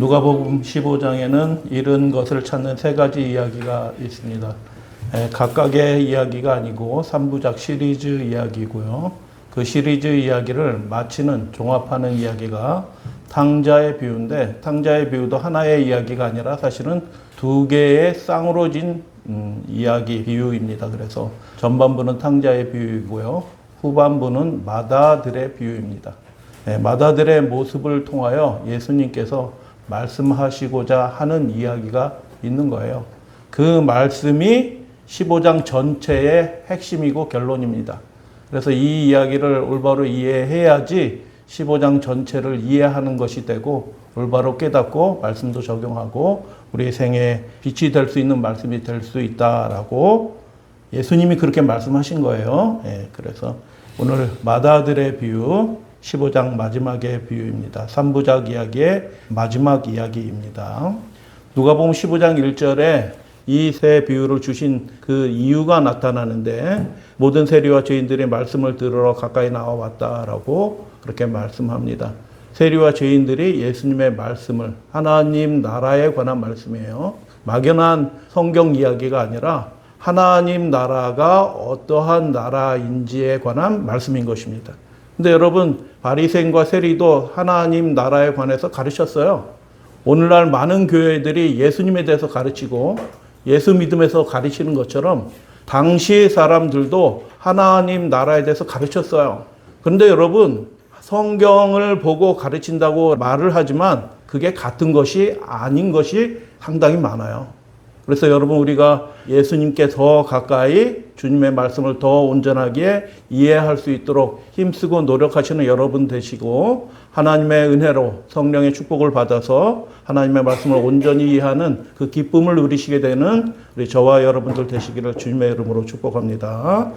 누가복음 15장에는 잃은 것을 찾는 세 가지 이야기가 있습니다. 각각의 이야기가 아니고 3부작 시리즈 이야기고요. 그 시리즈 이야기를 마치는 종합하는 이야기가 탕자의 비유인데, 탕자의 비유도 하나의 이야기가 아니라 사실은 두 개의 쌍으로 진 이야기 비유입니다. 그래서 전반부는 탕자의 비유이고요. 후반부는 마다들의 비유입니다. 마다들의 모습을 통하여 예수님께서 말씀하시고자 하는 이야기가 있는 거예요. 그 말씀이 15장 전체의 핵심이고 결론입니다. 그래서 이 이야기를 올바로 이해해야지 15장 전체를 이해하는 것이 되고 올바로 깨닫고 말씀도 적용하고 우리의 생에 빛이 될 수 있는 말씀이 될 수 있다라고 예수님이 그렇게 말씀하신 거예요. 그래서 오늘 마다들의 비유 15장 마지막의 비유입니다. 3부작 이야기의 마지막 이야기입니다. 누가복음 15장 1절에 이 세 비유를 주신 그 이유가 나타나는데, 모든 세리와 죄인들이 말씀을 들으러 가까이 나와왔다라고 그렇게 말씀합니다. 세리와 죄인들이 예수님의 말씀을, 하나님 나라에 관한 말씀이에요. 막연한 성경 이야기가 아니라 하나님 나라가 어떠한 나라인지에 관한 말씀인 것입니다. 근데 여러분, 바리새인과 세리도 하나님 나라에 관해서 가르쳤어요. 오늘날 많은 교회들이 예수님에 대해서 가르치고 예수 믿음에서 가르치는 것처럼 당시 사람들도 하나님 나라에 대해서 가르쳤어요. 그런데 여러분, 성경을 보고 가르친다고 말을 하지만 그게 같은 것이 아닌 것이 상당히 많아요. 그래서 여러분, 우리가 예수님께 더 가까이 주님의 말씀을 더 온전하게 이해할 수 있도록 힘쓰고 노력하시는 여러분 되시고, 하나님의 은혜로 성령의 축복을 받아서 하나님의 말씀을 온전히 이해하는 그 기쁨을 누리시게 되는 우리 저와 여러분들 되시기를 주님의 이름으로 축복합니다.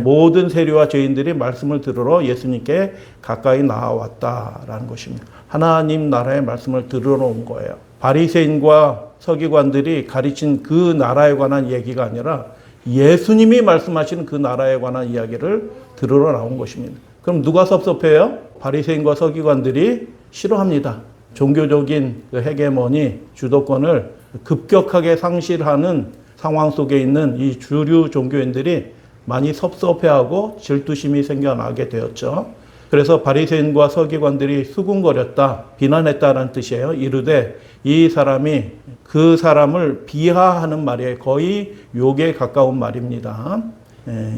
모든 세리와 죄인들이 말씀을 들으러 예수님께 가까이 나와왔다라는 것입니다. 하나님 나라의 말씀을 들으러 온 거예요. 바리새인과 서기관들이 가르친 그 나라에 관한 얘기가 아니라 예수님이 말씀하시는 그 나라에 관한 이야기를 들으러 나온 것입니다. 그럼 누가 섭섭해요? 바리새인과 서기관들이 싫어합니다. 종교적인 그 헤게모니, 주도권을 급격하게 상실하는 상황 속에 있는 이 주류 종교인들이 많이 섭섭해하고 질투심이 생겨나게 되었죠. 그래서 바리새인과 서기관들이 수군거렸다, 비난했다라는 뜻이에요. 이르되 이 사람이 그 사람을 비하하는 말이에요. 거의 욕에 가까운 말입니다.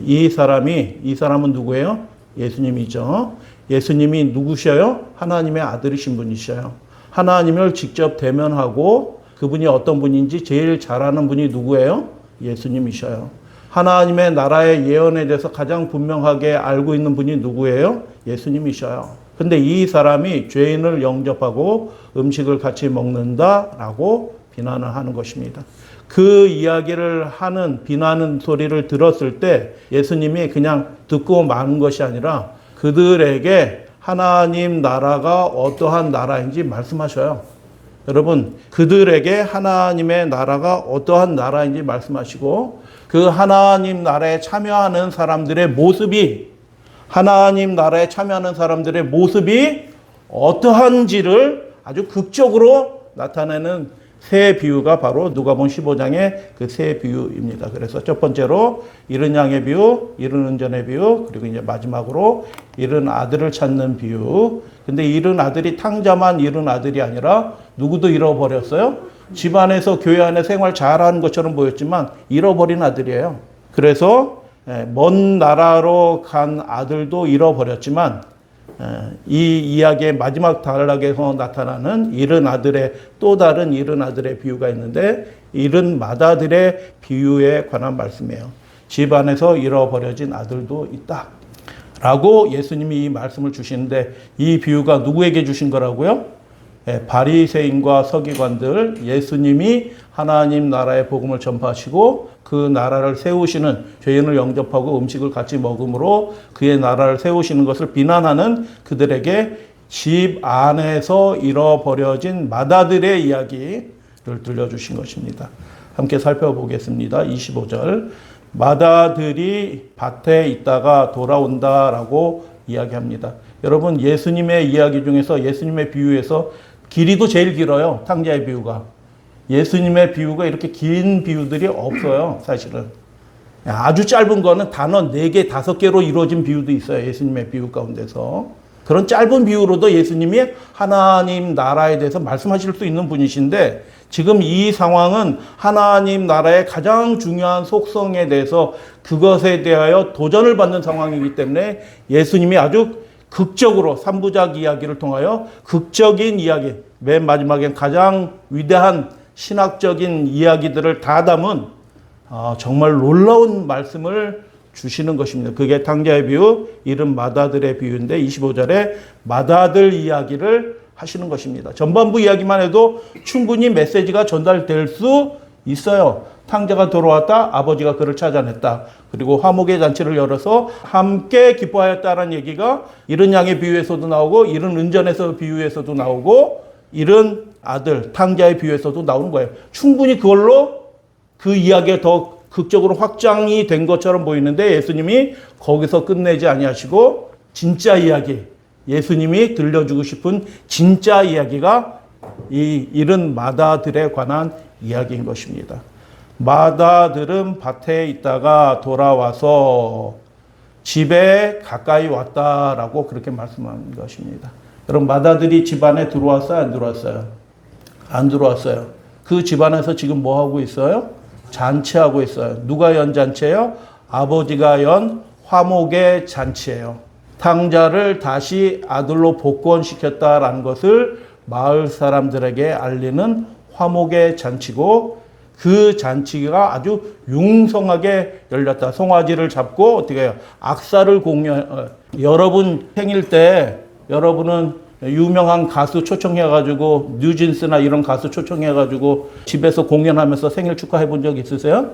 이 사람은 누구예요? 예수님이죠. 예수님이 누구셔요? 하나님의 아들이신 분이셔요. 하나님을 직접 대면하고 그분이 어떤 분인지 제일 잘 아는 분이 누구예요? 예수님이셔요. 하나님의 나라의 예언에 대해서 가장 분명하게 알고 있는 분이 누구예요? 예수님이셔요. 근데 이 사람이 죄인을 영접하고 음식을 같이 먹는다라고 비난을 하는 것입니다. 그 이야기를 하는 비난하는 소리를 들었을 때 예수님이 그냥 듣고 마는 것이 아니라 그들에게 하나님 나라가 어떠한 나라인지 말씀하셔요. 여러분, 그들에게 하나님의 나라가 어떠한 나라인지 말씀하시고 그 하나님 나라에 참여하는 사람들의 모습이, 하나님 나라에 참여하는 사람들의 모습이 어떠한지를 아주 극적으로 나타내는 세 비유가 바로 누가복음 15장의 그 세 비유입니다. 그래서 첫 번째로 잃은 양의 비유, 잃은 은전의 비유, 그리고 이제 마지막으로 잃은 아들을 찾는 비유. 근데 잃은 아들이 탕자만 잃은 아들이 아니라 누구도 잃어버렸어요. 집안에서 교회 안에 생활 잘하는 것처럼 보였지만 잃어버린 아들이에요. 그래서 먼 나라로 간 아들도 잃어버렸지만 이 이야기의 마지막 단락에서 나타나는 잃은 아들의 또 다른 잃은 아들의 비유가 있는데, 잃은 마다들의 비유에 관한 말씀이에요. 집안에서 잃어버려진 아들도 있다 라고 예수님이 이 말씀을 주시는데, 이 비유가 누구에게 주신 거라고요? 바리새인과 서기관들, 예수님이 하나님 나라의 복음을 전파하시고 그 나라를 세우시는, 죄인을 영접하고 음식을 같이 먹음으로 그의 나라를 세우시는 것을 비난하는 그들에게 집 안에서 잃어버려진 마다들의 이야기를 들려주신 것입니다. 함께 살펴보겠습니다. 25절. 마다들이 밭에 있다가 돌아온다라고 이야기합니다. 여러분, 예수님의 이야기 중에서, 예수님의 비유에서 길이도 제일 길어요. 탕자의 비유가. 예수님의 비유가 이렇게 긴 비유들이 없어요. 사실은. 아주 짧은 거는 단어 4개, 5개로 이루어진 비유도 있어요. 예수님의 비유 가운데서. 그런 짧은 비유로도 예수님이 하나님 나라에 대해서 말씀하실 수 있는 분이신데 지금 이 상황은 하나님 나라의 가장 중요한 속성에 대해서 그것에 대하여 도전을 받는 상황이기 때문에 예수님이 아주 극적으로 3부작 이야기를 통하여 극적인 이야기, 맨 마지막엔 가장 위대한 신학적인 이야기들을 다 담은 정말 놀라운 말씀을 주시는 것입니다. 그게 탕자의 비유, 이른 맏아들의 비유인데 25절에 맏아들 이야기를 하시는 것입니다. 전반부 이야기만 해도 충분히 메시지가 전달될 수 있어요. 탕자가 돌아왔다. 아버지가 그를 찾아냈다. 그리고 화목의 잔치를 열어서 함께 기뻐하였다라는 얘기가 이른 양의 비유에서도 나오고 이른 은전에서 비유에서도 나오고 이른 아들 탕자의 비유에서도 나오는 거예요. 충분히 그걸로 그 이야기가 더 극적으로 확장이 된 것처럼 보이는데 예수님이 거기서 끝내지 아니하시고 진짜 이야기, 예수님이 들려주고 싶은 진짜 이야기가 이 이른 맏아들에 관한 이야기인 것입니다. 맏아들은 밭에 있다가 돌아와서 집에 가까이 왔다라고 그렇게 말씀하는 것입니다. 여러분, 맏아들이 집안에 들어왔어요? 안 들어왔어요? 안 들어왔어요. 그 집안에서 지금 뭐 하고 있어요? 잔치하고 있어요. 누가 연 잔치예요? 아버지가 연 화목의 잔치예요. 탕자를 다시 아들로 복권시켰다라는 것을 마을 사람들에게 알리는 화목의 잔치고 그 잔치가 아주 융성하게 열렸다. 송아지를 잡고 어떻게 해요? 악사를 여러분 생일 때 여러분은 유명한 가수 초청해가지고 뉴진스나 이런 가수 초청해가지고 집에서 공연하면서 생일 축하해 본 적 있으세요?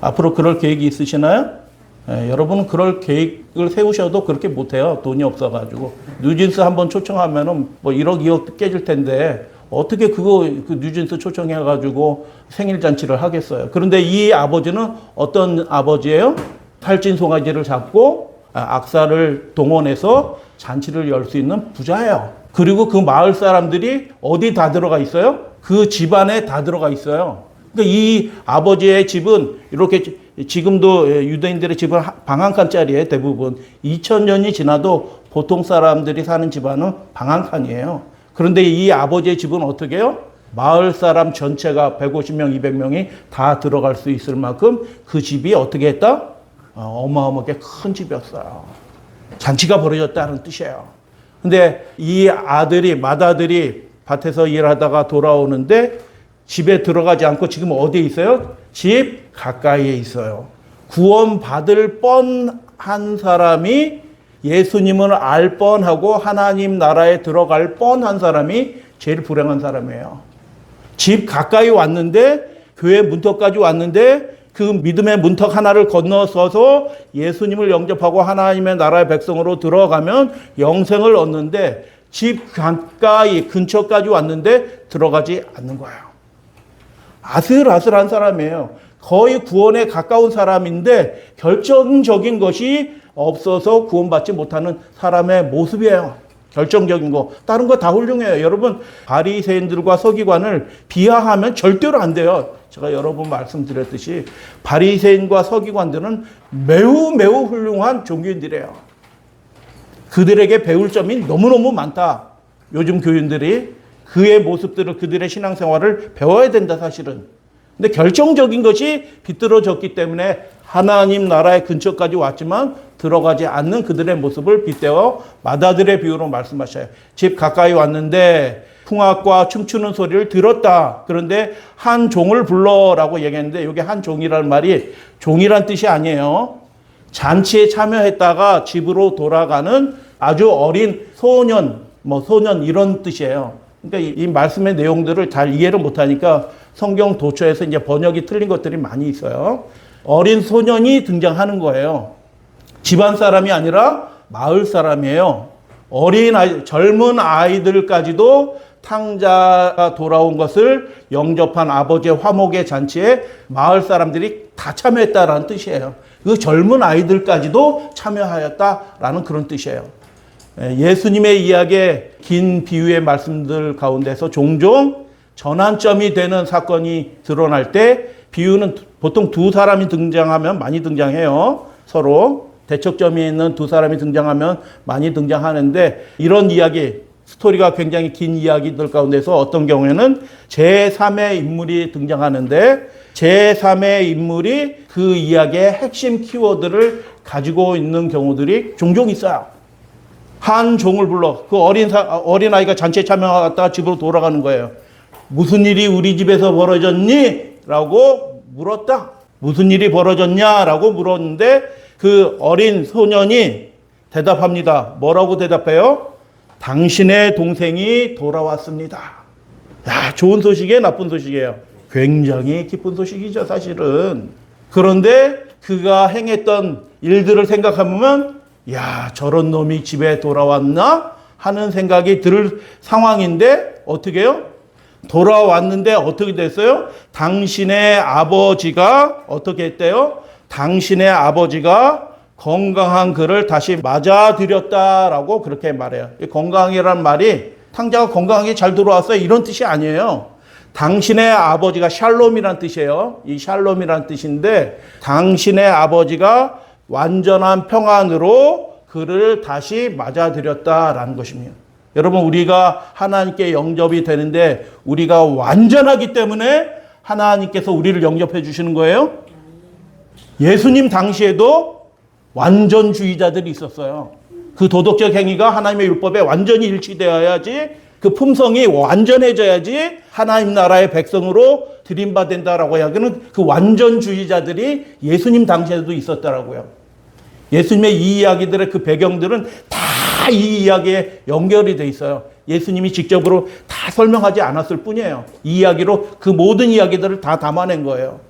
앞으로 그럴 계획이 있으시나요? 여러분은 그럴 계획을 세우셔도 그렇게 못해요. 돈이 없어가지고. 뉴진스 한번 초청하면은 뭐 1억, 2억 깨질 텐데 어떻게 그 뉴진스 초청해가지고 생일 잔치를 하겠어요. 그런데 이 아버지는 어떤 아버지예요? 살찐 송아지를 잡고 악사를 동원해서 잔치를 열 수 있는 부자예요. 그리고 그 마을 사람들이 어디 다 들어가 있어요? 그 집안에 다 들어가 있어요. 그러니까 이 아버지의 집은 이렇게 지금도 유대인들의 집은 방 한 칸짜리예요. 대부분 2000년이 지나도 보통 사람들이 사는 집안은 방 한 칸이에요. 그런데 이 아버지의 집은 어떻게 해요? 마을 사람 전체가 150명, 200명이 다 들어갈 수 있을 만큼 그 집이 어떻게 했다? 어마어마하게 큰 집이었어요. 잔치가 벌어졌다는 뜻이에요. 근데 이 맏아들이 밭에서 일하다가 돌아오는데 집에 들어가지 않고 지금 어디에 있어요? 집 가까이에 있어요. 구원받을 뻔한 사람이 예수님을 알 뻔하고 하나님 나라에 들어갈 뻔한 사람이 제일 불행한 사람이에요. 집 가까이 왔는데 교회 문턱까지 왔는데 그 믿음의 문턱 하나를 건너서서 예수님을 영접하고 하나님의 나라의 백성으로 들어가면 영생을 얻는데 집 가까이 근처까지 왔는데 들어가지 않는 거예요. 아슬아슬한 사람이에요. 거의 구원에 가까운 사람인데 결정적인 것이 없어서 구원받지 못하는 사람의 모습이에요. 결정적인 거. 다른 거 다 훌륭해요. 여러분, 바리새인들과 서기관을 비하하면 절대로 안 돼요. 제가 여러 번 말씀드렸듯이 바리새인과 서기관들은 매우 훌륭한 종교인들이에요. 그들에게 배울 점이 너무너무 많다. 요즘 교인들이 그의 모습들을, 그들의 신앙생활을 배워야 된다, 사실은. 근데 결정적인 것이 비뚤어졌기 때문에 하나님 나라의 근처까지 왔지만 들어가지 않는 그들의 모습을 빗대어 맏아들의 비유로 말씀하셔요. 집 가까이 왔는데 풍악과 춤추는 소리를 들었다. 그런데 한 종을 불러라고 얘기했는데 여기 한 종이라는 말이 종이란 뜻이 아니에요. 잔치에 참여했다가 집으로 돌아가는 아주 어린 소년, 소년 이런 뜻이에요. 그러니까 이 말씀의 내용들을 잘 이해를 못하니까 성경 도처에서 이제 번역이 틀린 것들이 많이 있어요. 어린 소년이 등장하는 거예요. 집안 사람이 아니라 마을 사람이에요. 젊은 아이들까지도 탕자가 돌아온 것을 영접한 아버지의 화목의 잔치에 마을 사람들이 다 참여했다라는 뜻이에요. 그 젊은 아이들까지도 참여하였다라는 그런 뜻이에요. 예수님의 이야기의 긴 비유의 말씀들 가운데서 종종 전환점이 되는 사건이 드러날 때 비유는 보통 두 사람이 등장하면 많이 등장해요. 서로 대척점이 있는 두 사람이 등장하면 많이 등장하는데 이런 이야기, 스토리가 굉장히 긴 이야기들 가운데서 어떤 경우에는 제3의 인물이 등장하는데 제3의 인물이 그 이야기의 핵심 키워드를 가지고 있는 경우들이 종종 있어요. 한 종을 불러 그 어린아이가 잔치에 참여하다가 집으로 돌아가는 거예요. 무슨 일이 우리 집에서 벌어졌니? 라고 물었다. 무슨 일이 벌어졌냐? 라고 물었는데 그 어린 소년이 대답합니다. 뭐라고 대답해요? 당신의 동생이 돌아왔습니다. 야, 좋은 소식이에요? 나쁜 소식이에요? 굉장히 기쁜 소식이죠, 사실은. 그런데 그가 행했던 일들을 생각하면 야, 저런 놈이 집에 돌아왔나? 하는 생각이 들 상황인데 어떻게 해요? 돌아왔는데 어떻게 됐어요? 당신의 아버지가 어떻게 했대요? 당신의 아버지가 건강한 그를 다시 맞아들였다라고 그렇게 말해요. 건강이라는 말이 탕자가 건강하게 잘 들어왔어요 이런 뜻이 아니에요. 당신의 아버지가 샬롬이란 뜻이에요. 이 샬롬이란 뜻인데 당신의 아버지가 완전한 평안으로 그를 다시 맞아들였다라는 것입니다. 여러분 우리가 하나님께 영접이 되는데 우리가 완전하기 때문에 하나님께서 우리를 영접해 주시는 거예요. 예수님 당시에도 완전주의자들이 있었어요. 그 도덕적 행위가 하나님의 율법에 완전히 일치되어야지 그 품성이 완전해져야지 하나님 나라의 백성으로 드림받는다라고 하기는 그 완전주의자들이 예수님 당시에도 있었더라고요. 예수님의 이 이야기들의 그 배경들은 다 이 이야기에 연결이 돼 있어요. 예수님이 직접으로 다 설명하지 않았을 뿐이에요. 이 이야기로 그 모든 이야기들을 다 담아낸 거예요.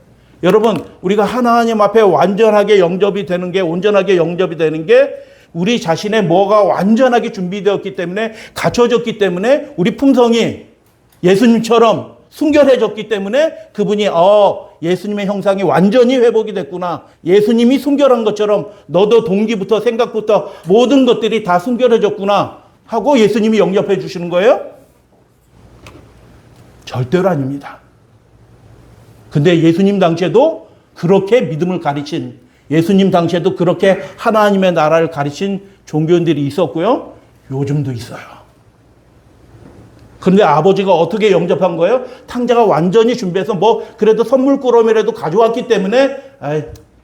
여러분, 우리가 하나님 앞에 완전하게 영접이 되는 게, 온전하게 영접이 되는 게 우리 자신의 뭐가 완전하게 준비되었기 때문에, 갖춰졌기 때문에 우리 품성이 예수님처럼 순결해졌기 때문에 그분이 예수님의 형상이 완전히 회복이 됐구나. 예수님이 순결한 것처럼 너도 동기부터 생각부터 모든 것들이 다 순결해졌구나 하고 예수님이 영접해 주시는 거예요? 절대로 아닙니다. 근데 예수님 당시에도 그렇게 믿음을 가르친, 예수님 당시에도 그렇게 하나님의 나라를 가르친 종교인들이 있었고요. 요즘도 있어요. 그런데 아버지가 어떻게 영접한 거예요? 탕자가 완전히 준비해서 그래도 선물꾸러미라도 가져왔기 때문에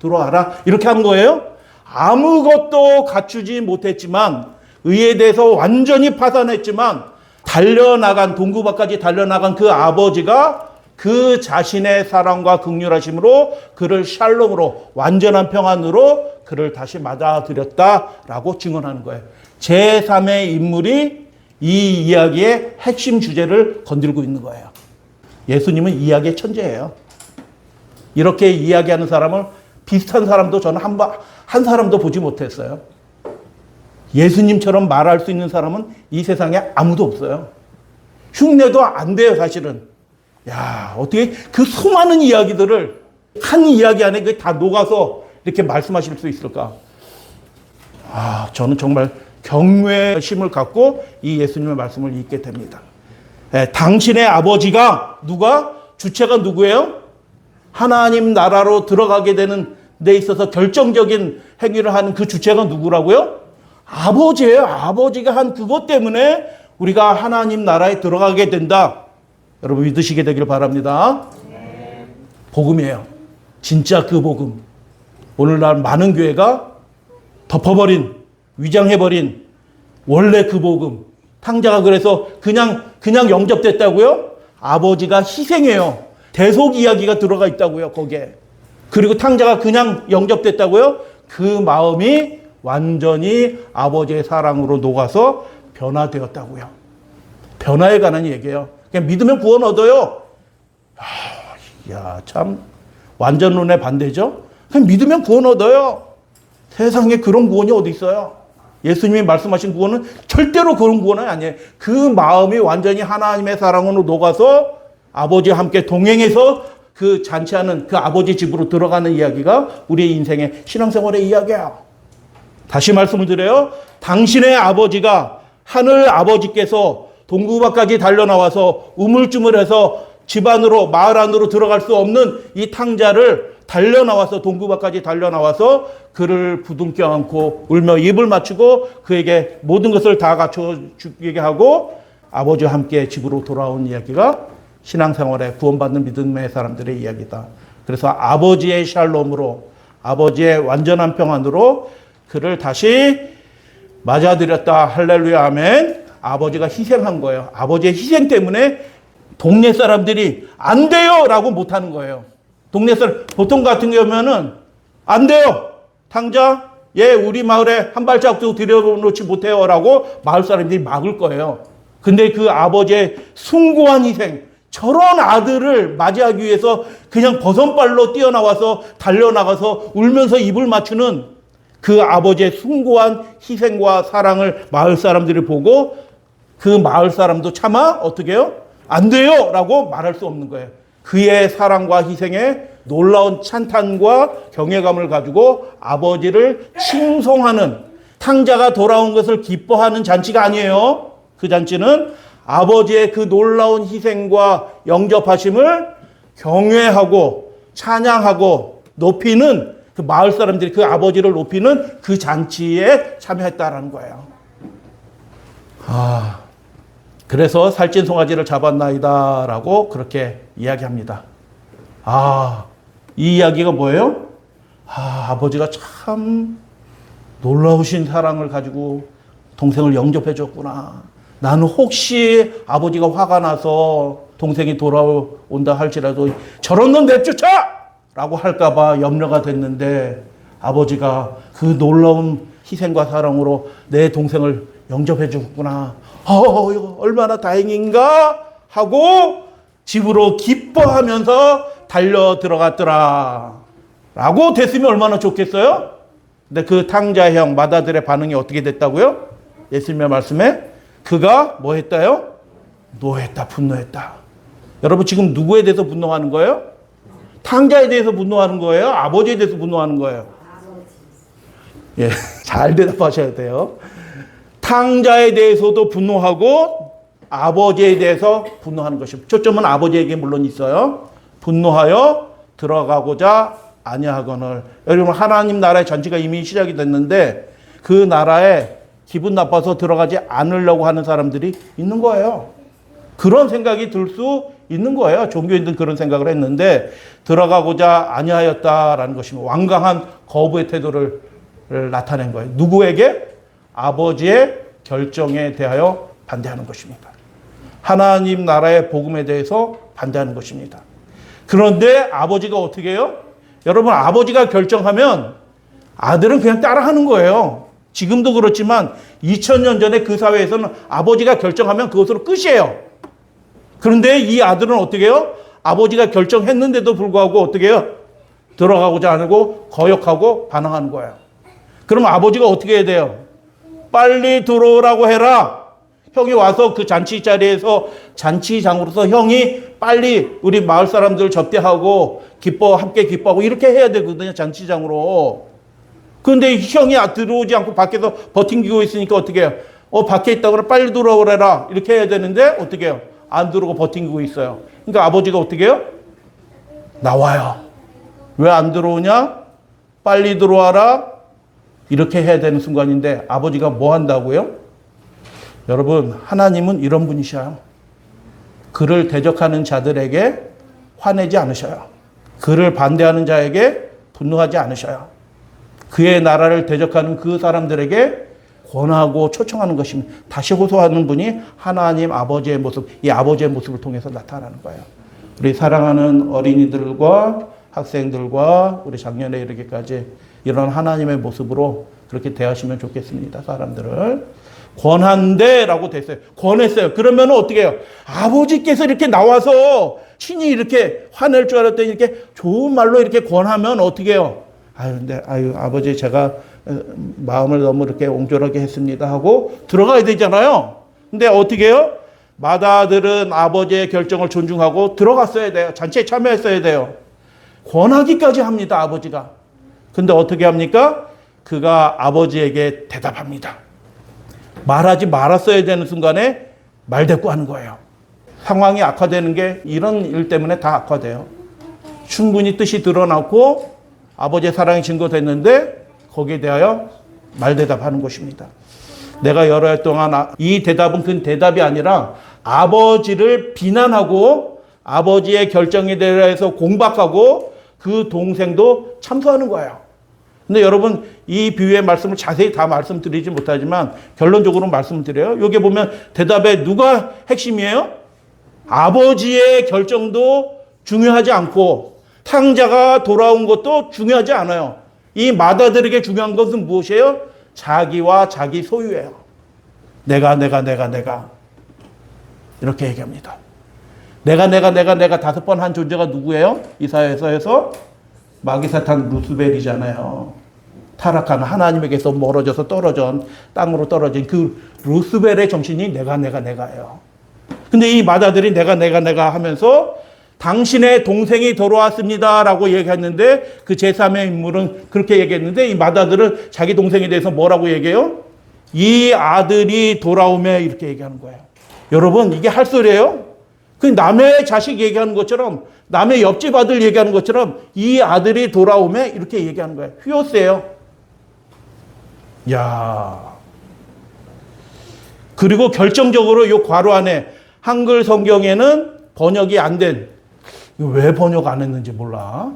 들어와라 이렇게 한 거예요? 아무것도 갖추지 못했지만 의에 대해서 완전히 파산했지만 동구밭까지 달려나간 그 아버지가 그 자신의 사랑과 긍휼하심으로 그를 샬롬으로 완전한 평안으로 그를 다시 맞아들였다라고 증언하는 거예요. 제3의 인물이 이 이야기의 핵심 주제를 건들고 있는 거예요. 예수님은 이야기의 천재예요. 이렇게 이야기하는 사람을 비슷한 사람도 저는 한 사람도 보지 못했어요. 예수님처럼 말할 수 있는 사람은 이 세상에 아무도 없어요. 흉내도 안 돼요, 사실은. 야, 어떻게 그 수많은 이야기들을 한 이야기 안에 다 녹아서 이렇게 말씀하실 수 있을까? 저는 정말 경외의 심을 갖고 이 예수님의 말씀을 읽게 됩니다. 당신의 아버지가 주체가 누구예요? 하나님 나라로 들어가게 되는 데 있어서 결정적인 행위를 하는 그 주체가 누구라고요? 아버지예요. 아버지가 한 그것 때문에 우리가 하나님 나라에 들어가게 된다. 여러분 믿으시게 되길 바랍니다. 복음이에요. 진짜 그 복음. 오늘날 많은 교회가 덮어버린, 위장해버린 원래 그 복음. 탕자가 그래서 그냥 영접됐다고요? 아버지가 희생해요. 대속 이야기가 들어가 있다고요, 거기에. 그리고 탕자가 그냥 영접됐다고요? 그 마음이 완전히 아버지의 사랑으로 녹아서 변화되었다고요. 변화에 관한 얘기예요. 그냥 믿으면 구원 얻어요. 참 완전론의 반대죠. 그냥 믿으면 구원 얻어요. 세상에 그런 구원이 어디 있어요? 예수님이 말씀하신 구원은 절대로 그런 구원은 아니에요. 그 마음이 완전히 하나님의 사랑으로 녹아서 아버지와 함께 동행해서 그 잔치하는 그 아버지 집으로 들어가는 이야기가 우리의 인생의 신앙생활의 이야기예요. 다시 말씀을 드려요. 당신의 아버지가 하늘 아버지께서 동구밖까지 달려나와서 우물쭈물해서 집 안으로 마을 안으로 들어갈 수 없는 이 탕자를 달려나와서 동구밖까지 달려나와서 그를 부둥켜 안고 울며 입을 맞추고 그에게 모든 것을 다 갖춰 주게 하고 아버지와 함께 집으로 돌아온 이야기가 신앙생활에 구원받는 믿음의 사람들의 이야기다. 그래서 아버지의 샬롬으로 아버지의 완전한 평안으로 그를 다시 맞아들였다. 할렐루야 아멘. 아버지가 희생한 거예요. 아버지의 희생 때문에 동네 사람들이 안 돼요 라고 못하는 거예요. 동네 사람 보통 같은 경우면은 안 돼요. 탕자 우리 마을에 한 발짝도 들여놓지 못해요 라고 마을 사람들이 막을 거예요. 근데 그 아버지의 숭고한 희생, 저런 아들을 맞이하기 위해서 그냥 버선발로 뛰어나와서 달려나가서 울면서 입을 맞추는 그 아버지의 숭고한 희생과 사랑을 마을 사람들이 보고 그 마을 사람도 차마 어떻게 해요? 안 돼요 라고 말할 수 없는 거예요. 그의 사랑과 희생에 놀라운 찬탄과 경외감을 가지고 아버지를 칭송하는, 탕자가 돌아온 것을 기뻐하는 잔치가 아니에요. 그 잔치는 아버지의 그 놀라운 희생과 영접하심을 경외하고 찬양하고 높이는, 그 마을 사람들이 그 아버지를 높이는 그 잔치에 참여했다라는 거예요. 그래서 살찐 송아지를 잡았나이다 라고 그렇게 이야기합니다. 이 이야기가 뭐예요? 아버지가 참 놀라우신 사랑을 가지고 동생을 영접해 줬구나. 나는 혹시 아버지가 화가 나서 동생이 돌아온다 할지라도 저런 놈 내쫓아! 라고 할까봐 염려가 됐는데 아버지가 그 놀라운 희생과 사랑으로 내 동생을 영접해 줬구나. 얼마나 다행인가 하고 집으로 기뻐하면서 달려 들어갔더라 라고 됐으면 얼마나 좋겠어요? 근데 그 탕자형 맏아들의 반응이 어떻게 됐다고요? 예수님의 말씀에 그가 뭐 했다요? 노했다, 분노했다. 여러분 지금 누구에 대해서 분노하는 거예요? 탕자에 대해서 분노하는 거예요? 아버지에 대해서 분노하는 거예요? 잘 대답하셔야 돼요. 탕자에 대해서도 분노하고 아버지에 대해서 분노하는 것입니다. 초점은 아버지에게 물론 있어요. 분노하여 들어가고자 아니하거늘. 여러분 하나님 나라의 잔치가 이미 시작이 됐는데 그 나라에 기분 나빠서 들어가지 않으려고 하는 사람들이 있는 거예요. 그런 생각이 들 수 있는 거예요. 종교인들은 그런 생각을 했는데 들어가고자 아니하였다라는 것입니다. 완강한 거부의 태도를 나타낸 거예요. 누구에게? 아버지의 결정에 대하여 반대하는 것입니다. 하나님 나라의 복음에 대해서 반대하는 것입니다. 그런데 아버지가 어떻게 해요? 여러분 아버지가 결정하면 아들은 그냥 따라하는 거예요. 지금도 그렇지만 2000년 전에 그 사회에서는 아버지가 결정하면 그것으로 끝이에요. 그런데 이 아들은 어떻게 해요? 아버지가 결정했는데도 불구하고 어떻게 해요? 들어가고자 안 하고 거역하고 반항하는 거예요. 그럼 아버지가 어떻게 해야 돼요? 빨리 들어오라고 해라. 형이 와서 그 잔치 자리에서 잔치장으로서 형이 빨리 우리 마을 사람들 접대하고 함께 기뻐하고 이렇게 해야 되거든요. 잔치장으로. 그런데 형이 들어오지 않고 밖에서 버팅기고 있으니까 어떻게 해요? 밖에 있다고 그래 빨리 들어오래라. 이렇게 해야 되는데 어떻게 해요? 안 들어오고 버팅기고 있어요. 그러니까 아버지가 어떻게 해요? 나와요. 왜 안 들어오냐? 빨리 들어와라. 이렇게 해야 되는 순간인데 아버지가 뭐 한다고요? 여러분 하나님은 이런 분이셔요. 그를 대적하는 자들에게 화내지 않으셔요. 그를 반대하는 자에게 분노하지 않으셔요. 그의 나라를 대적하는 그 사람들에게 권하고 초청하는 것입니다. 다시 호소하는 분이 하나님 아버지의 모습, 이 아버지의 모습을 통해서 나타나는 거예요. 우리 사랑하는 어린이들과 학생들과 우리 작년에 이르기까지 이런 하나님의 모습으로 그렇게 대하시면 좋겠습니다. 사람들을. 권한대라고 됐어요. 권했어요. 그러면 어떻게 해요? 아버지께서 이렇게 나와서 친히 이렇게 화낼 줄 알았더니 이렇게 좋은 말로 이렇게 권하면 어떻게 해요? 아버지 제가 마음을 너무 이렇게 옹졸하게 했습니다 하고 들어가야 되잖아요. 근데 어떻게 해요? 맏아들은 아버지의 결정을 존중하고 들어갔어야 돼요. 잔치에 참여했어야 돼요. 권하기까지 합니다. 아버지가. 근데 어떻게 합니까? 그가 아버지에게 대답합니다. 말하지 말았어야 되는 순간에 말대꾸하는 거예요. 상황이 악화되는 게 이런 일 때문에 다 악화돼요. 충분히 뜻이 드러났고 아버지의 사랑이 증거됐는데 거기에 대하여 말대답하는 것입니다. 내가 여러 해 동안 이 대답은 그 대답이 아니라 아버지를 비난하고 아버지의 결정에 대해서 공박하고 그 동생도 참소하는 거예요. 근데 여러분 이 비유의 말씀을 자세히 다 말씀드리지 못하지만 결론적으로 말씀드려요. 여기 보면 대답에 누가 핵심이에요? 아버지의 결정도 중요하지 않고 탕자가 돌아온 것도 중요하지 않아요. 이 맏아들에게 중요한 것은 무엇이에요? 자기와 자기 소유예요. 내가 이렇게 얘기합니다. 내가 5번 한 존재가 누구예요? 이사야서에서 마귀사탄 루스벨이잖아요. 타락한 하나님에게서 멀어져서 땅으로 떨어진 그 루스벨의 정신이 내가예요. 근데 이 맏아들이 내가 하면서 당신의 동생이 돌아왔습니다 라고 얘기했는데 그 제3의 인물은 그렇게 얘기했는데 이 맏아들은 자기 동생에 대해서 뭐라고 얘기해요? 이 아들이 돌아오매 이렇게 얘기하는 거예요. 여러분 이게 할 소리예요? 그 남의 자식 얘기하는 것처럼 남의 옆집 아들 얘기하는 것처럼 이 아들이 돌아오매 이렇게 얘기하는 거예요. 휘어세요. 야. 그리고 결정적으로 이 괄호 안에 한글 성경에는 번역이 안 된, 왜 번역 안 했는지 몰라.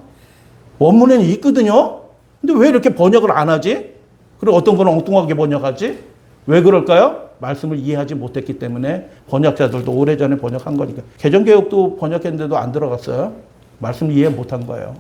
원문에는 있거든요. 근데 왜 이렇게 번역을 안 하지? 그리고 어떤 거는 엉뚱하게 번역하지? 왜 그럴까요? 말씀을 이해하지 못했기 때문에 번역자들도 오래전에 번역한 거니까. 개정개혁도 번역했는데도 안 들어갔어요. 말씀을 이해 못한 거예요.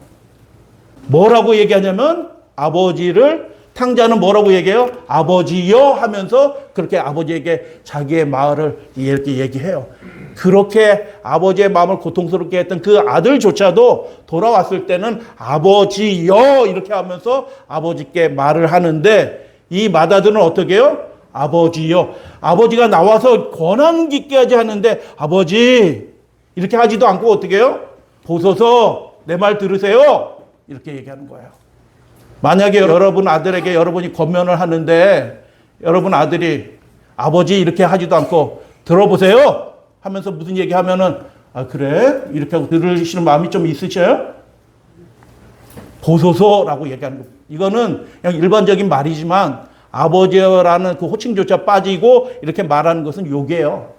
뭐라고 얘기하냐면 아버지를 탕자는 뭐라고 얘기해요? 아버지여 하면서 그렇게 아버지에게 자기의 마음을 이렇게 얘기해요. 그렇게 아버지의 마음을 고통스럽게 했던 그 아들조차도 돌아왔을 때는 아버지여 이렇게 하면서 아버지께 말을 하는데 이 맏아들은 어떻게 해요? 아버지여. 아버지가 나와서 권한 깊게 하지 않는데 아버지 이렇게 하지도 않고 어떻게 해요? 보소서 내 말 들으세요. 이렇게 얘기하는 거예요. 만약에 여러분 아들에게 여러분이 권면을 하는데 여러분 아들이 아버지 이렇게 하지도 않고 들어보세요 하면서 무슨 얘기하면은 아 그래? 이렇게 하고 들으시는 마음이 좀 있으셔요? 보소서라고 얘기하는 거예요. 이거는 그냥 일반적인 말이지만 아버지라는 그 호칭조차 빠지고 이렇게 말하는 것은 욕이에요.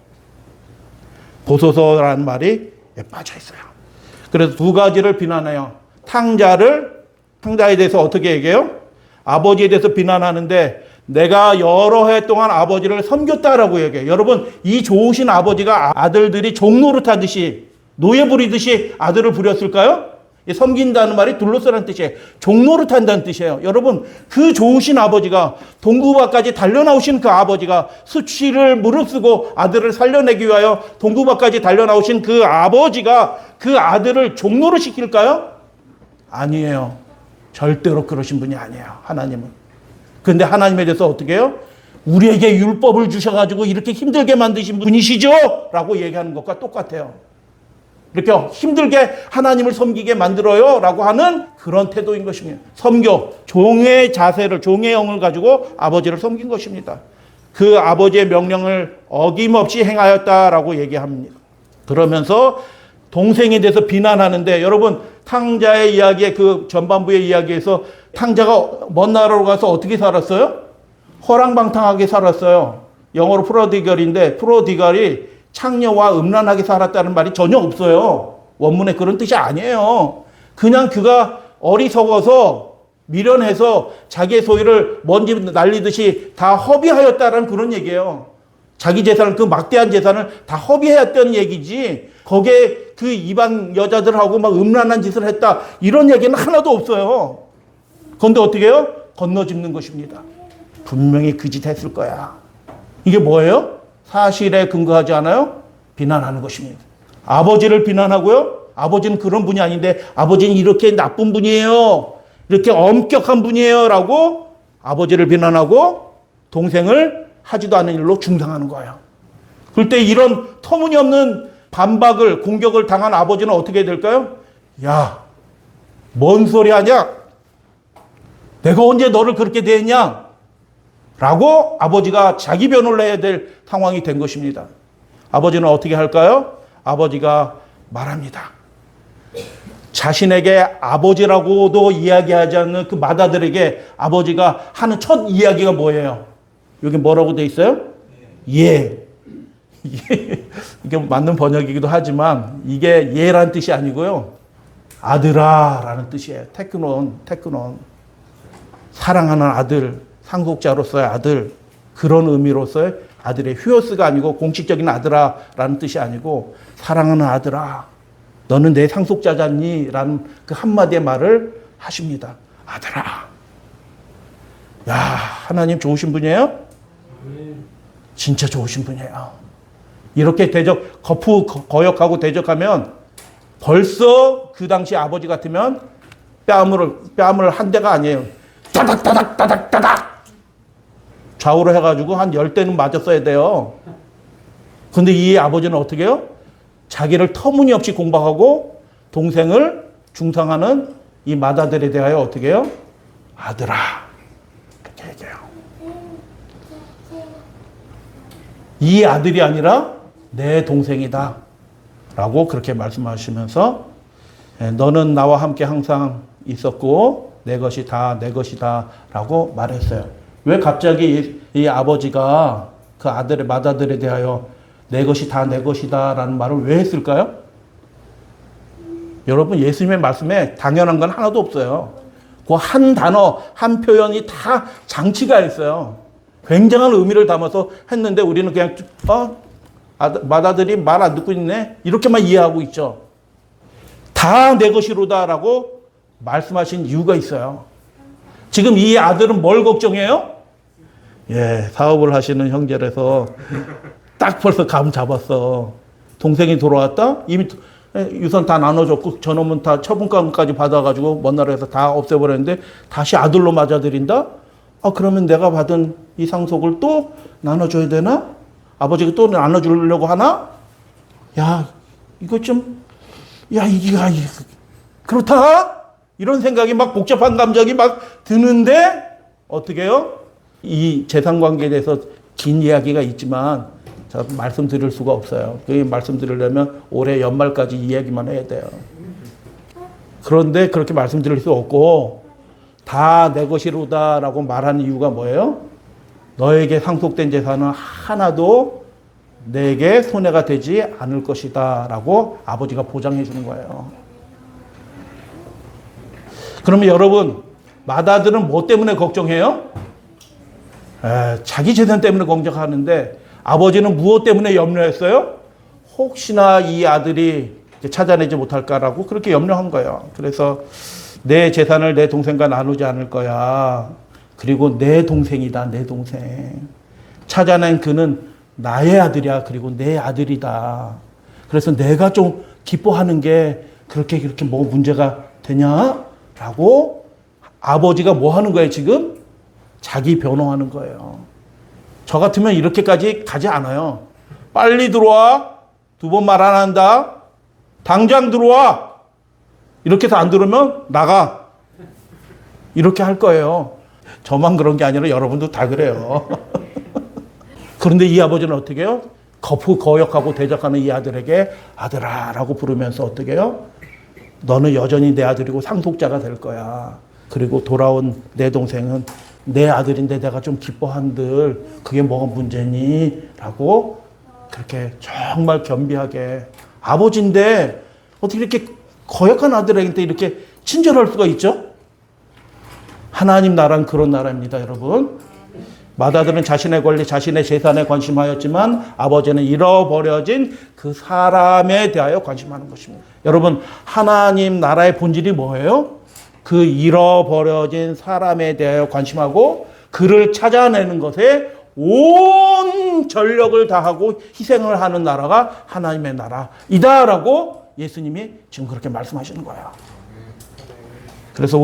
보소서라는 말이 빠져 있어요. 그래서 두 가지를 비난해요. 탕자에 대해서 어떻게 얘기해요? 아버지에 대해서 비난하는데 내가 여러 해 동안 아버지를 섬겼다라고 얘기해요. 여러분 이 좋으신 아버지가 아들들이 종노릇하듯이 노예 부리듯이 아들을 부렸을까요? 섬긴다는 말이 둘러싸는 뜻이에요. 종노릇한다는 뜻이에요. 여러분 그 좋으신 아버지가 동구바까지 달려나오신 그 아버지가 수치를 무릅쓰고 아들을 살려내기 위하여 동구바까지 달려나오신 그 아버지가 그 아들을 종노릇시킬까요? 아니에요. 절대로 그러신 분이 아니에요. 하나님은. 그런데 하나님에 대해서 어떻게 해요? 우리에게 율법을 주셔가지고 이렇게 힘들게 만드신 분이시죠? 라고 얘기하는 것과 똑같아요. 이렇게 힘들게 하나님을 섬기게 만들어요 라고 하는 그런 태도인 것입니다. 섬겨. 종의 자세를, 종의 영을 가지고 아버지를 섬긴 것입니다. 그 아버지의 명령을 어김없이 행하였다라고 얘기합니다. 그러면서 동생에 대해서 비난하는데 여러분 탕자의 이야기의 그 전반부의 이야기에서 탕자가 먼 나라로 가서 어떻게 살았어요? 허랑방탕하게 살았어요. 영어로 프로디걸인데 프로디걸이 창녀와 음란하게 살았다는 말이 전혀 없어요. 원문에 그런 뜻이 아니에요. 그냥 그가 어리석어서 미련해서 자기의 소유를 먼지 날리듯이 다 허비하였다는 그런 얘기예요. 자기 재산을 그 막대한 재산을 다 허비했다는 얘기지 거기에 그 이방 여자들하고 막 음란한 짓을 했다 이런 얘기는 하나도 없어요. 그런데 어떻게 해요? 건너짚는 것입니다. 분명히 그 짓 했을 거야. 이게 뭐예요? 사실에 근거하지 않아요? 비난하는 것입니다. 아버지를 비난하고요. 아버지는 그런 분이 아닌데 아버지는 이렇게 나쁜 분이에요. 이렇게 엄격한 분이에요. 라고 아버지를 비난하고 동생을 하지도 않은 일로 중상하는 거예요. 그럴 때 이런 터무니없는 반박을 공격을 당한 아버지는 어떻게 될까요? 야, 뭔 소리 하냐? 내가 언제 너를 그렇게 대했냐? 라고 아버지가 자기 변호를 해야 될 상황이 된 것입니다. 아버지는 어떻게 할까요? 아버지가 말합니다. 자신에게 아버지라고도 이야기하지 않는 그 맏아들에게 아버지가 하는 첫 이야기가 뭐예요? 여기 뭐라고 돼 있어요? 예. 이게 맞는 번역이기도 하지만 이게 예라는 뜻이 아니고요. 아들아 라는 뜻이에요. 테크논. 사랑하는 아들, 상속자로서의 아들, 그런 의미로서의 아들의 휴어스가 아니고 공식적인 아들아 라는 뜻이 아니고 사랑하는 아들아, 너는 내 상속자잖니? 라는 그 한마디의 말을 하십니다. 아들아. 야, 하나님 좋으신 분이에요? 진짜 좋으신 분이에요. 이렇게 거역하고 대적하면 벌써 그 당시 아버지 같으면 뺨을 한 대가 아니에요. 따닥 좌우로 해가지고 한 10대는 맞았어야 돼요. 근데 이 아버지는 어떻게 해요? 자기를 터무니없이 공박하고 동생을 중상하는 이 맏아들에 대하여 어떻게 해요? 아들아. 이렇게 얘기해요. 이 아들이 아니라 내 동생이다. 라고 그렇게 말씀하시면서 너는 나와 함께 항상 있었고 내 것이 다 내 것이다. 라고 말했어요. 왜 갑자기 이 아버지가 그 아들의 맏아들에 대하여 내 것이 다 내 것이다 라는 말을 왜 했을까요? 여러분, 예수님의 말씀에 당연한 건 하나도 없어요. 그 한 단어, 한 표현이 다 장치가 있어요. 굉장한 의미를 담아서 했는데 우리는 그냥 맏아들이 말 안 듣고 있네? 이렇게만 이해하고 있죠. 다 내 것이로다 라고 말씀하신 이유가 있어요. 지금 이 아들은 뭘 걱정해요? 예, 사업을 하시는 형제라서 딱 벌써 감 잡았어. 동생이 돌아왔다? 이미 유산 다 나눠줬고 저놈은 다 처분권까지 받아가지고 먼 나라에서 다 없애버렸는데 다시 아들로 맞아들인다? 그러면 내가 받은 이 상속을 또 나눠줘야 되나? 아버지가 또 나눠주려고 하나? 야, 이거 좀, 이게 그렇다? 이런 생각이 막 복잡한 감정이 막 드는데 어떻게 해요? 이 재산 관계에 대해서 긴 이야기가 있지만 제가 말씀드릴 수가 없어요. 그 말씀드리려면 올해 연말까지 이야기만 해야 돼요. 그런데 그렇게 말씀드릴 수 없고 다 내 것이로다라고 말하는 이유가 뭐예요? 너에게 상속된 재산은 하나도 내게 손해가 되지 않을 것이다 라고 아버지가 보장해 주는 거예요. 그러면 여러분, 맏아들은 뭐 때문에 걱정해요? 자기 재산 때문에 걱정하는데 아버지는 무엇 때문에 염려했어요? 혹시나 이 아들이 찾아내지 못할까라고 그렇게 염려한 거예요. 그래서 내 재산을 내 동생과 나누지 않을 거야. 그리고 내 동생이다, 내 동생. 찾아낸 그는 나의 아들이야. 그리고 내 아들이다. 그래서 내가 좀 기뻐하는 게 그렇게 뭐 문제가 되냐? 라고 아버지가 뭐 하는 거예요, 지금? 자기 변호하는 거예요. 저 같으면 이렇게까지 가지 않아요. 빨리 들어와. 2번 말 안 한다. 당장 들어와. 이렇게 해서 안 들으면 나가. 이렇게 할 거예요. 저만 그런 게 아니라 여러분도 다 그래요. 그런데 이 아버지는 어떻게 해요? 거역하고 대적하는 이 아들에게 아들아 라고 부르면서 어떻게 해요? 너는 여전히 내 아들이고 상속자가 될 거야. 그리고 돌아온 내 동생은 내 아들인데 내가 좀 기뻐한들 그게 뭐가 문제니? 라고 그렇게 정말 겸비하게 아버지인데 어떻게 이렇게 거역한 아들에게 이렇게 친절할 수가 있죠? 하나님 나라는 그런 나라입니다, 여러분. 맏아들은 자신의 권리, 자신의 재산에 관심하였지만 아버지는 잃어버려진 그 사람에 대하여 관심하는 것입니다. 여러분, 하나님 나라의 본질이 뭐예요? 그 잃어버려진 사람에 대하여 관심하고 그를 찾아내는 것에 온 전력을 다하고 희생을 하는 나라가 하나님의 나라이다라고 예수님이 지금 그렇게 말씀하시는 거예요. 그래서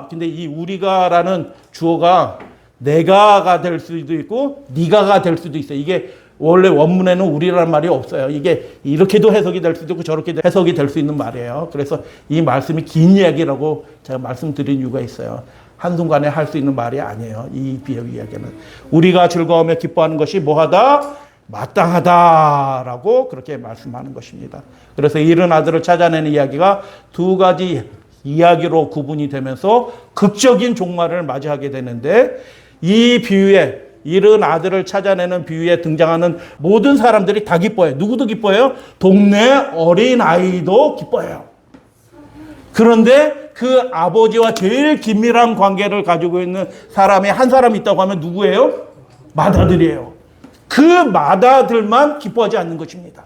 근데 이 우리가라는 주어가 내가가 될 수도 있고 네가가 될 수도 있어요. 이게 원래 원문에는 우리라는 말이 없어요. 이게 이렇게도 해석이 될 수도 있고 저렇게도 해석이 될 수 있는 말이에요. 그래서 이 말씀이 긴 이야기라고 제가 말씀드린 이유가 있어요. 한순간에 할 수 있는 말이 아니에요. 이 비유 이야기는. 우리가 즐거움에 기뻐하는 것이 뭐하다? 마땅하다라고 그렇게 말씀하는 것입니다. 그래서 잃은 아들을 찾아내는 이야기가 두 가지 이야기로 구분이 되면서 극적인 종말을 맞이하게 되는데, 이 비유에 잃은 아들을 찾아내는 비유에 등장하는 모든 사람들이 다 기뻐해요. 누구도 기뻐해요? 동네 어린아이도 기뻐해요. 그런데 그 아버지와 제일 긴밀한 관계를 가지고 있는 사람이 한 사람이 있다고 하면 누구예요? 맏아들이에요. 그 맏아들만 기뻐하지 않는 것입니다.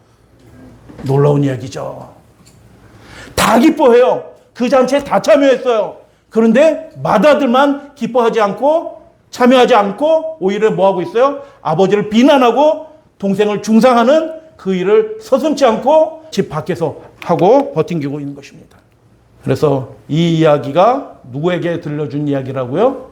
놀라운 이야기죠. 다 기뻐해요. 그 잔치에 다 참여했어요. 그런데 맏아들만 기뻐하지 않고 참여하지 않고 오히려 뭐하고 있어요? 아버지를 비난하고 동생을 중상하는 그 일을 서슴지 않고 집 밖에서 하고 버팅기고 있는 것입니다. 그래서 이 이야기가 누구에게 들려준 이야기라고요?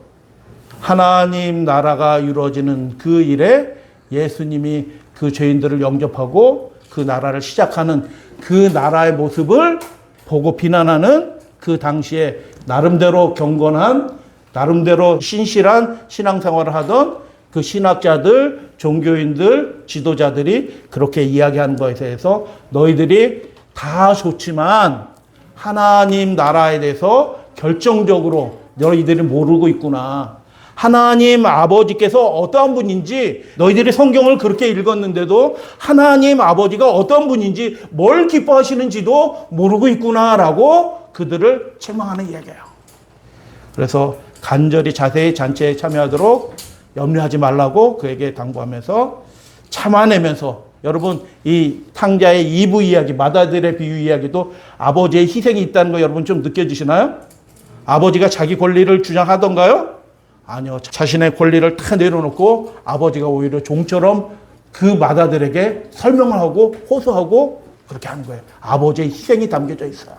하나님 나라가 이루어지는 그 일에 예수님이 그 죄인들을 영접하고 그 나라를 시작하는 그 나라의 모습을 보고 비난하는 그 당시에 나름대로 경건한, 나름대로 신실한 신앙생활을 하던 그 신학자들, 종교인들, 지도자들이 그렇게 이야기하는 것에 대해서 너희들이 다 좋지만 하나님 나라에 대해서 결정적으로 너희들이 모르고 있구나. 하나님 아버지께서 어떠한 분인지 너희들이 성경을 그렇게 읽었는데도 하나님 아버지가 어떤 분인지 뭘 기뻐하시는지도 모르고 있구나라고 그들을 책망하는 이야기예요. 그래서 간절히 자세히 잔치에 참여하도록 염려하지 말라고 그에게 당부하면서 참아내면서, 여러분 이 탕자의 2부 이야기, 맏아들의 비유 이야기도 아버지의 희생이 있다는 거 여러분 좀 느껴지시나요? 아버지가 자기 권리를 주장하던가요? 아니요. 자신의 권리를 다 내려놓고 아버지가 오히려 종처럼 그 맏아들에게 설명을 하고 호소하고 그렇게 하는 거예요. 아버지의 희생이 담겨져 있어요.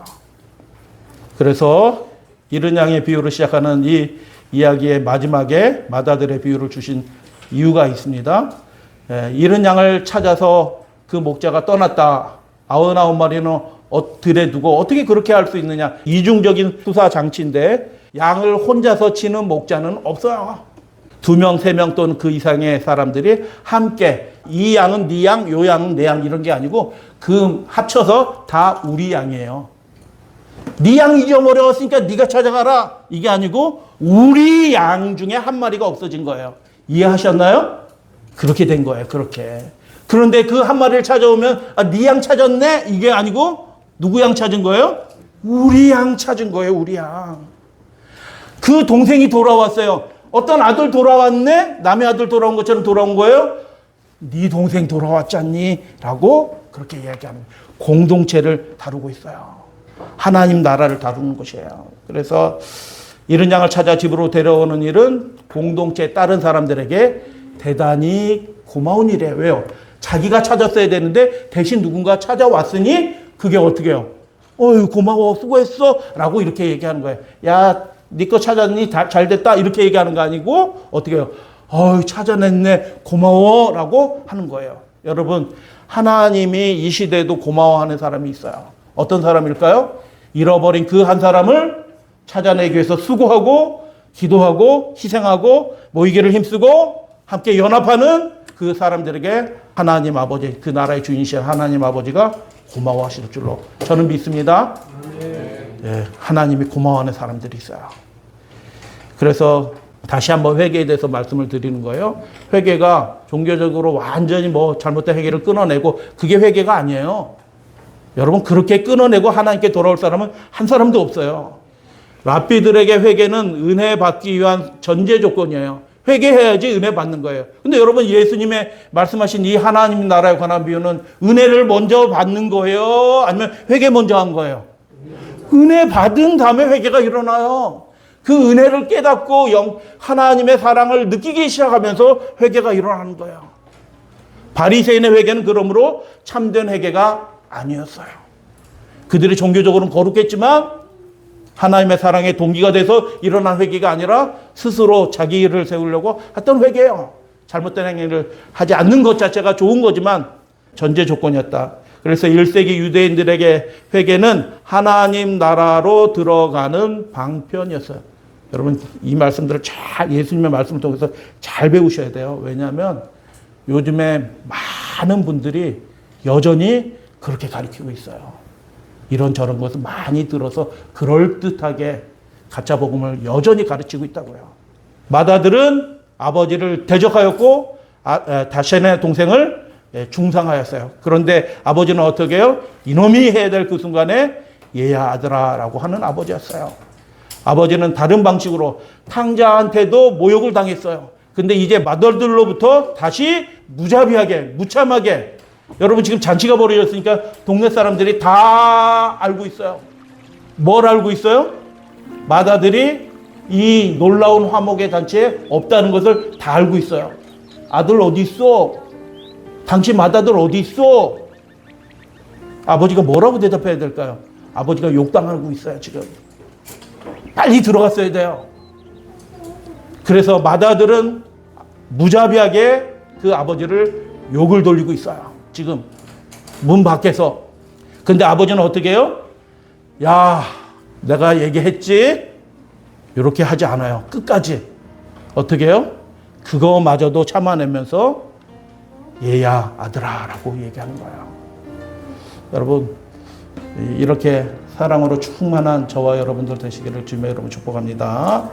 그래서 잃은 양의 비유를 시작하는 이 이야기의 마지막에 맏아들의 비유를 주신 이유가 있습니다. 잃은 양을 찾아서 그 목자가 떠났다. 99마리는 들에 두고 어떻게 그렇게 할 수 있느냐. 이중적인 수사 장치인데 양을 혼자서 치는 목자는 없어요. 2명, 3명 또는 그 이상의 사람들이 함께 이 양은 네 양, 요 양은 내 양 이런 게 아니고 그 합쳐서 다 우리 양이에요. 네 양 잊어버렸으니까 네가 찾아가라. 이게 아니고 우리 양 중에 한 마리가 없어진 거예요. 이해하셨나요? 그렇게 된 거예요. 그렇게. 그런데 그 한 마리를 찾아오면 네 양 찾았네? 이게 아니고 누구 양 찾은 거예요? 우리 양 찾은 거예요. 우리 양. 그 동생이 돌아왔어요. 어떤 아들 돌아왔네? 남의 아들 돌아온 것처럼 돌아온 거예요. 네 동생 돌아왔잖니? 라고 그렇게 이야기하는 거예요. 공동체를 다루고 있어요. 하나님 나라를 다루는 것이에요. 그래서 잃은 양을 찾아 집으로 데려오는 일은 공동체에 따른 사람들에게 대단히 고마운 일이에요. 왜요? 자기가 찾았어야 되는데 대신 누군가 찾아왔으니 그게 어떻게 해요? 어휴 고마워 수고했어 라고 이렇게 얘기하는 거예요. 야 네 거 찾았니? 잘 됐다 이렇게 얘기하는 거 아니고 어떻게 해요? 어휴 찾아냈네 고마워 라고 하는 거예요. 여러분 하나님이 이 시대에도 고마워하는 사람이 있어요. 어떤 사람일까요? 잃어버린 그 한 사람을 찾아내기 위해서 수고하고 기도하고 희생하고 모이기를 힘쓰고 함께 연합하는 그 사람들에게 하나님 아버지, 그 나라의 주인이신 하나님 아버지가 고마워하실 줄로 저는 믿습니다. 네, 하나님이 고마워하는 사람들이 있어요. 그래서 다시 한번 회개에 대해서 말씀을 드리는 거예요. 회개가 종교적으로 완전히 뭐 잘못된 회개를 끊어내고 그게 회개가 아니에요. 여러분 그렇게 끊어내고 하나님께 돌아올 사람은 한 사람도 없어요. 랍비들에게 회개는 은혜 받기 위한 전제 조건이에요. 회개해야지 은혜 받는 거예요. 근데 여러분 예수님의 말씀하신 이 하나님 나라에 관한 비유는 은혜를 먼저 받는 거예요? 아니면 회개 먼저 한 거예요? 은혜 받은 다음에 회개가 일어나요. 그 은혜를 깨닫고 하나님의 사랑을 느끼기 시작하면서 회개가 일어나는 거예요. 바리새인의 회개는 그러므로 참된 회개가 아니었어요. 그들이 종교적으로는 거룩했지만 하나님의 사랑의 동기가 돼서 일어난 회개가 아니라 스스로 자기 일을 세우려고 했던 회개예요. 잘못된 행위를 하지 않는 것 자체가 좋은 거지만 전제 조건이었다. 그래서 1세기 유대인들에게 회개는 하나님 나라로 들어가는 방편이었어요. 여러분 이 말씀들을 잘 예수님의 말씀을 통해서 잘 배우셔야 돼요. 왜냐하면 요즘에 많은 분들이 여전히 그렇게 가르치고 있어요. 이런저런 것을 많이 들어서 그럴듯하게 가짜 복음을 여전히 가르치고 있다고요. 맏아들은 아버지를 대적하였고 자신의 동생을 중상하였어요. 그런데 아버지는 어떻게 해요? 이놈이 해야 될 그 순간에 얘야 아들아 라고 하는 아버지였어요. 아버지는 다른 방식으로 탕자한테도 모욕을 당했어요. 근데 이제 맏아들로부터 다시 무자비하게 무참하게, 여러분 지금 잔치가 벌어졌으니까 동네 사람들이 다 알고 있어요. 뭘 알고 있어요? 맏아들이 이 놀라운 화목의 잔치에 없다는 것을 다 알고 있어요. 아들 어디 있어? 당신 맏아들 어디 있어? 아버지가 뭐라고 대답해야 될까요? 아버지가 욕당하고 있어요 지금. 빨리 들어갔어야 돼요. 그래서 맏아들은 무자비하게 그 아버지를 욕을 돌리고 있어요 지금 문 밖에서. 근데 아버지는 어떻게 해요? 야, 내가 얘기했지? 이렇게 하지 않아요. 끝까지 어떻게 해요? 그거마저도 참아내면서 얘야 아들아 라고 얘기하는 거예요. 여러분 이렇게 사랑으로 충만한 저와 여러분들 되시기를 주님의 이름으로 축복합니다.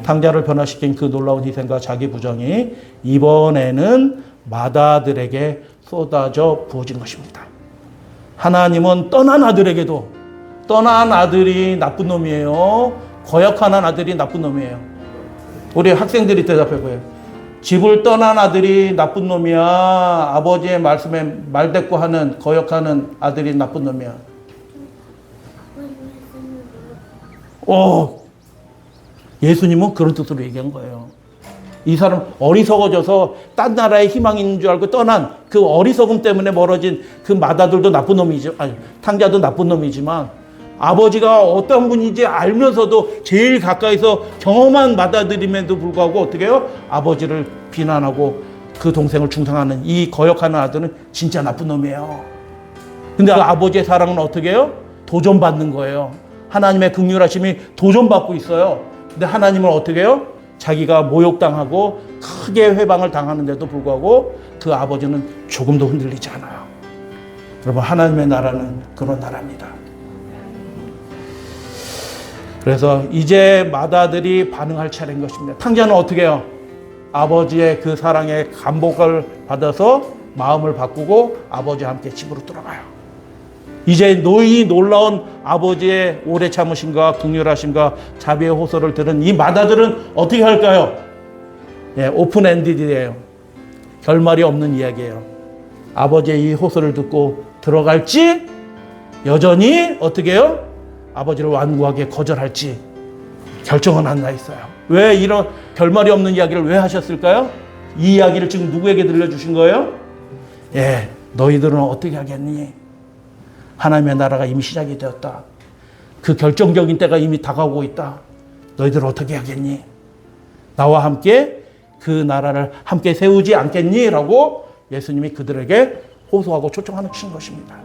탕자를 변화시킨 그 놀라운 희생과 자기 부정이 이번에는 맏아들에게 쏟아져 부어진 것입니다. 하나님은 떠난 아들에게도, 떠난 아들이 나쁜 놈이에요? 거역하는 아들이 나쁜 놈이에요? 우리 학생들이 대답해봐요. 집을 떠난 아들이 나쁜 놈이야? 아버지의 말씀에 말대꾸하는 거역하는 아들이 나쁜 놈이야? 예수님은 그런 뜻으로 얘기한 거예요. 이 사람 어리석어져서 딴 나라에 희망이 있는 줄 알고 떠난 그 어리석음 때문에 멀어진 그 맏아들도 나쁜 놈이죠. 아니, 탕자도 나쁜 놈이지만 아버지가 어떤 분인지 알면서도 제일 가까이서 경험한 맏아들임에도 불구하고 어떻게 해요? 아버지를 비난하고 그 동생을 중상하는 이 거역하는 아들은 진짜 나쁜 놈이에요. 근데 아버지의 사랑은 어떻게 해요? 도전받는 거예요. 하나님의 긍휼하심이 도전받고 있어요. 근데 하나님은 어떻게 해요? 자기가 모욕당하고 크게 회방을 당하는데도 불구하고 그 아버지는 조금도 흔들리지 않아요. 여러분 하나님의 나라는 그런 나라입니다. 그래서 이제 맏아들이 반응할 차례인 것입니다. 탕자는 어떻게 해요? 아버지의 그 사랑에 감복을 받아서 마음을 바꾸고 아버지와 함께 집으로 들어가요. 이제 이 놀라운 아버지의 오래 참으심과 긍휼하심과 자비의 호소를 들은 이 맏아들은 어떻게 할까요? 오픈 엔디드예요. 결말이 없는 이야기예요. 아버지의 이 호소를 듣고 들어갈지 여전히 어떻게 해요? 아버지를 완고하게 거절할지 결정은 안 나 있어요. 왜 이런 결말이 없는 이야기를 왜 하셨을까요? 이 이야기를 지금 누구에게 들려주신 거예요? 너희들은 어떻게 하겠니? 하나님의 나라가 이미 시작이 되었다. 그 결정적인 때가 이미 다가오고 있다. 너희들 어떻게 하겠니? 나와 함께 그 나라를 함께 세우지 않겠니? 라고 예수님이 그들에게 호소하고 초청하는 것입니다.